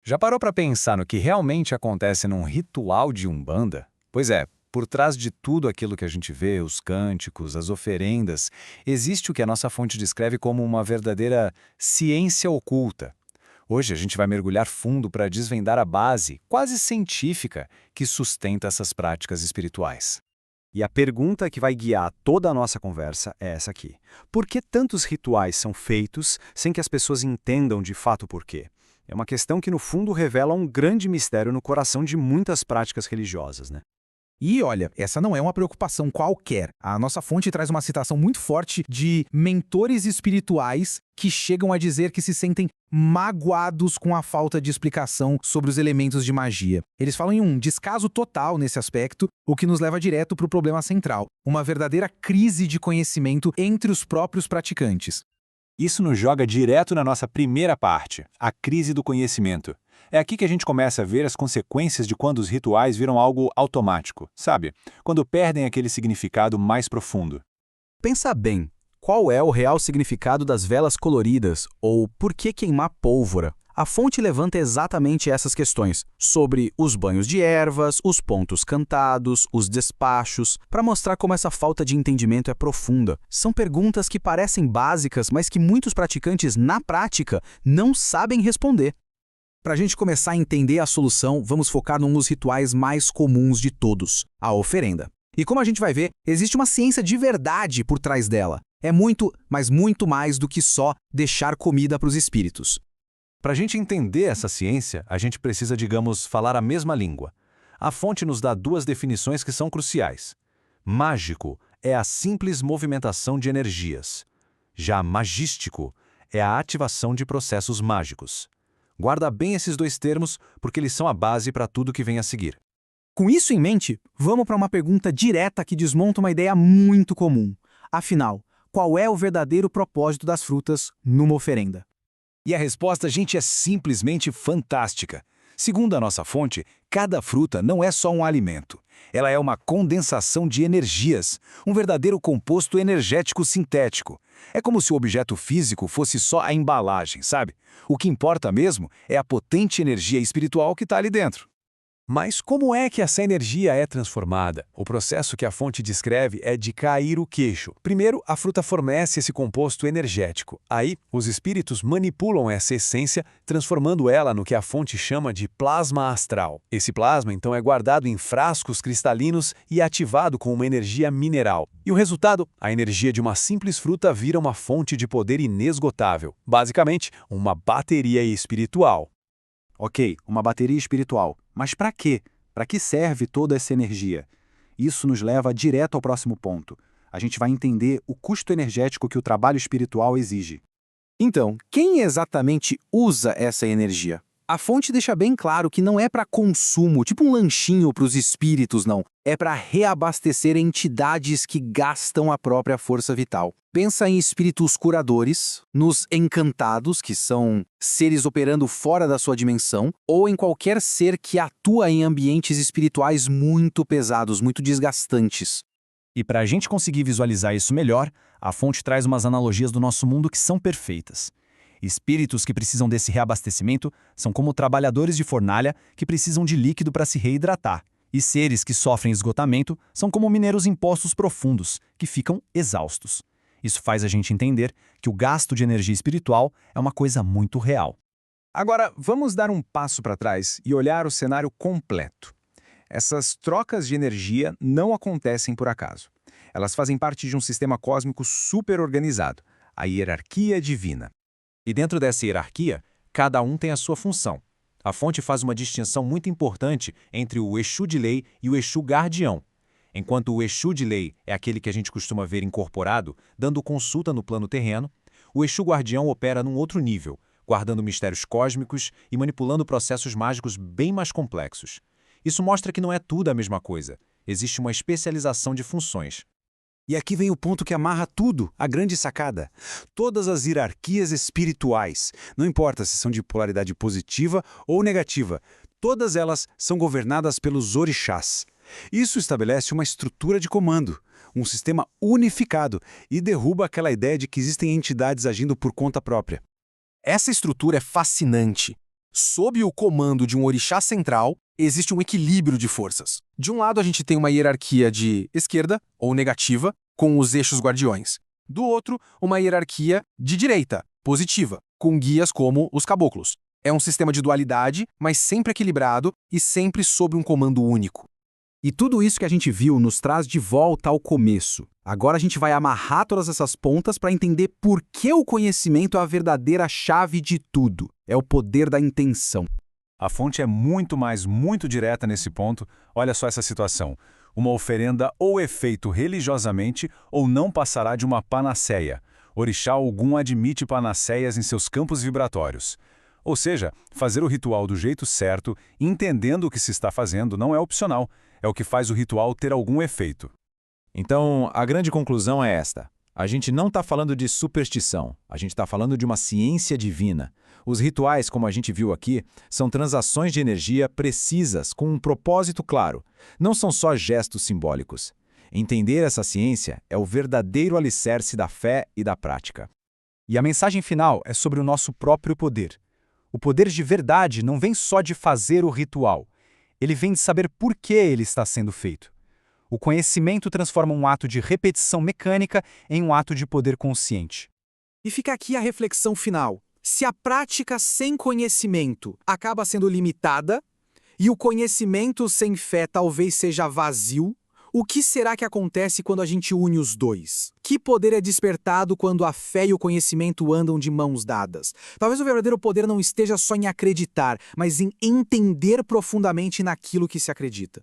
Já parou para pensar no que realmente acontece num ritual de Umbanda? Pois é, por trás de tudo aquilo que a gente vê, os cânticos, as oferendas, existe o que a nossa fonte descreve como uma verdadeira ciência oculta. Hoje a gente vai mergulhar fundo para desvendar a base, quase científica, que sustenta essas práticas espirituais. E a pergunta que vai guiar toda a nossa conversa é essa aqui. Por que tantos rituais são feitos sem que as pessoas entendam de fato o porquê? É uma questão que, no fundo, revela um grande mistério no coração de muitas práticas religiosas, né? E olha, essa não é uma preocupação qualquer. A nossa fonte traz uma citação muito forte de mentores espirituais que chegam a dizer que se sentem magoados com a falta de explicação sobre os elementos de magia. Eles falam em um descaso total nesse aspecto, o que nos leva direto para o problema central, uma verdadeira crise de conhecimento entre os próprios praticantes. Isso nos joga direto na nossa primeira parte, a crise do conhecimento. É aqui que a gente começa a ver as consequências de quando os rituais viram algo automático, sabe? Quando perdem aquele significado mais profundo. Pensa bem, qual é o real significado das velas coloridas ou por que queimar pólvora? A fonte levanta exatamente essas questões, sobre os banhos de ervas, os pontos cantados, os despachos, para mostrar como essa falta de entendimento é profunda. São perguntas que parecem básicas, mas que muitos praticantes, na prática, não sabem responder. Para a gente começar a entender a solução, vamos focar num dos rituais mais comuns de todos, a oferenda. E como a gente vai ver, existe uma ciência de verdade por trás dela. É muito, mas muito mais do que só deixar comida para os espíritos. Para a gente entender essa ciência, a gente precisa, digamos, falar a mesma língua. A fonte nos dá duas definições que são cruciais. Mágico é a simples movimentação de energias. Já magístico é a ativação de processos mágicos. Guarda bem esses dois termos, porque eles são a base para tudo que vem a seguir. Com isso em mente, vamos para uma pergunta direta que desmonta uma ideia muito comum. Afinal, qual é o verdadeiro propósito das frutas numa oferenda? E a resposta, gente, é simplesmente fantástica. Segundo a nossa fonte, cada fruta não é só um alimento. Ela é uma condensação de energias, um verdadeiro composto energético sintético. É como se o objeto físico fosse só a embalagem, sabe? O que importa mesmo é a potente energia espiritual que está ali dentro. Mas como é que essa energia é transformada? O processo que a fonte descreve é de cair o queixo. Primeiro, a fruta fornece esse composto energético. Aí, os espíritos manipulam essa essência, transformando ela no que a fonte chama de plasma astral. Esse plasma, então, é guardado em frascos cristalinos e ativado com uma energia mineral. E o resultado? A energia de uma simples fruta vira uma fonte de poder inesgotável. Basicamente, uma bateria espiritual. Ok, uma bateria espiritual. Mas para quê? Para que serve toda essa energia? Isso nos leva direto ao próximo ponto. A gente vai entender o custo energético que o trabalho espiritual exige. Então, quem exatamente usa essa energia? A fonte deixa bem claro que não é para consumo, tipo um lanchinho para os espíritos, não. É para reabastecer entidades que gastam a própria força vital. Pensa em espíritos curadores, nos encantados, que são seres operando fora da sua dimensão, ou em qualquer ser que atua em ambientes espirituais muito pesados, muito desgastantes. E para a gente conseguir visualizar isso melhor, a fonte traz umas analogias do nosso mundo que são perfeitas. Espíritos que precisam desse reabastecimento são como trabalhadores de fornalha que precisam de líquido para se reidratar. E seres que sofrem esgotamento são como mineiros em poços profundos, que ficam exaustos. Isso faz a gente entender que o gasto de energia espiritual é uma coisa muito real. Agora, vamos dar um passo para trás e olhar o cenário completo. Essas trocas de energia não acontecem por acaso. Elas fazem parte de um sistema cósmico super organizado, a hierarquia divina. E dentro dessa hierarquia, cada um tem a sua função. A fonte faz uma distinção muito importante entre o Exu de lei e o Exu guardião. Enquanto o Exu de lei é aquele que a gente costuma ver incorporado, dando consulta no plano terreno, o Exu guardião opera num outro nível, guardando mistérios cósmicos e manipulando processos mágicos bem mais complexos. Isso mostra que não é tudo a mesma coisa. Existe uma especialização de funções. E aqui vem o ponto que amarra tudo, a grande sacada. Todas as hierarquias espirituais, não importa se são de polaridade positiva ou negativa, todas elas são governadas pelos orixás. Isso estabelece uma estrutura de comando, um sistema unificado e derruba aquela ideia de que existem entidades agindo por conta própria. Essa estrutura é fascinante. Sob o comando de um orixá central, existe um equilíbrio de forças. De um lado, a gente tem uma hierarquia de esquerda, ou negativa, com os eixos guardiões. Do outro, uma hierarquia de direita, positiva, com guias como os caboclos. É um sistema de dualidade, mas sempre equilibrado e sempre sob um comando único. E tudo isso que a gente viu nos traz de volta ao começo. Agora a gente vai amarrar todas essas pontas para entender por que o conhecimento é a verdadeira chave de tudo. É o poder da intenção. A fonte é muito direta nesse ponto. Olha só essa situação. Uma oferenda ou é feito religiosamente ou não passará de uma panaceia. Orixá Ogum admite panaceias em seus campos vibratórios. Ou seja, fazer o ritual do jeito certo, entendendo o que se está fazendo, não é opcional. É o que faz o ritual ter algum efeito. Então, a grande conclusão é esta. A gente não está falando de superstição, a gente está falando de uma ciência divina. Os rituais, como a gente viu aqui, são transações de energia precisas, com um propósito claro. Não são só gestos simbólicos. Entender essa ciência é o verdadeiro alicerce da fé e da prática. E a mensagem final é sobre o nosso próprio poder. O poder de verdade não vem só de fazer o ritual. Ele vem de saber por que ele está sendo feito. O conhecimento transforma um ato de repetição mecânica em um ato de poder consciente. E fica aqui a reflexão final. Se a prática sem conhecimento acaba sendo limitada, e o conhecimento sem fé talvez seja vazio, o que será que acontece quando a gente une os dois? Que poder é despertado quando a fé e o conhecimento andam de mãos dadas? Talvez o verdadeiro poder não esteja só em acreditar, mas em entender profundamente naquilo que se acredita.